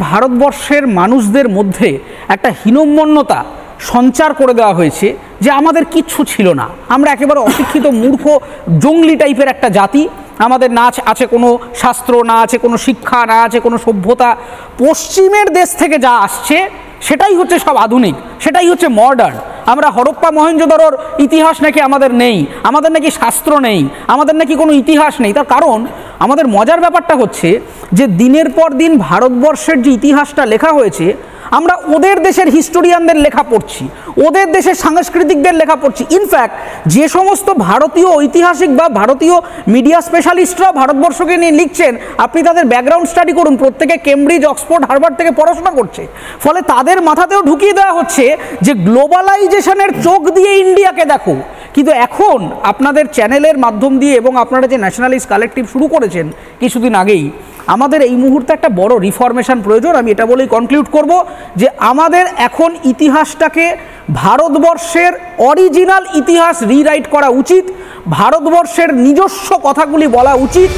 ভারতবর্ষের মানুষদের মধ্যে একটা হীনম্মন্যতা সঞ্চার করে দেওয়া হয়েছে যে আমাদের কিচ্ছু ছিল না, আমরা একেবারে অশিক্ষিত মূর্খ জঙ্গলি টাইপের একটা জাতি, আমাদের না আছে কোনো শাস্ত্র, না আছে কোনো শিক্ষা, না আছে কোনো সভ্যতা। পশ্চিমের দেশ থেকে যা আসছে সেটাই হচ্ছে সব আধুনিক, সেটাই হচ্ছে মডার্ন। আমরা হরপ্পা মহেঞ্জোদারোর ইতিহাস নাকি আমাদের নেই, আমাদের নাকি শাস্ত্র নেই, আমাদের নাকি কোনো ইতিহাস নেই। তার কারণ আমাদের মজার ব্যাপারটা হচ্ছে যে দিনের পর দিন ভারতবর্ষের যে ইতিহাসটা লেখা হয়েছে আমরা ওদের দেশের হিস্টোরিয়ানদের লেখা পড়ছি, ওদের দেশের সাংস্কৃতিকদের লেখা পড়ছি। ইনফ্যাক্ট যে সমস্ত ভারতীয় ঐতিহাসিক বা ভারতীয় মিডিয়া স্পেশালিস্টরা ভারতবর্ষকে নিয়ে লিখছেন, আপনি তাদের ব্যাকগ্রাউন্ড স্টাডি করুন, প্রত্যেকে কেমব্রিজ, অক্সফোর্ড, হার্ভার্ড থেকে পড়াশোনা করছে। ফলে তাদের মাথাতেও ঢুকিয়ে দেওয়া হচ্ছে যে গ্লোবালাইজেশনের চোখ দিয়ে ইন্ডিয়াকে দেখো। কিন্তু এখন আপনাদের চ্যানেলের মাধ্যম দিয়ে এবং আপনারা যে ন্যাশনালিস্ট কালেকটিভ শুরু করেছেন কিছুদিন আগেই, আমাদের এই মুহূর্তে একটা বড় রিফরমেশন প্রয়োজন। আমি এটা বলেই কনক্লুড করব যে আমাদের এখন ইতিহাসটাকে ভারতবর্ষের অরিজিনাল ইতিহাস রিরাইট করা উচিত, ভারতবর্ষের নিজস্ব কথাগুলি বলা উচিত।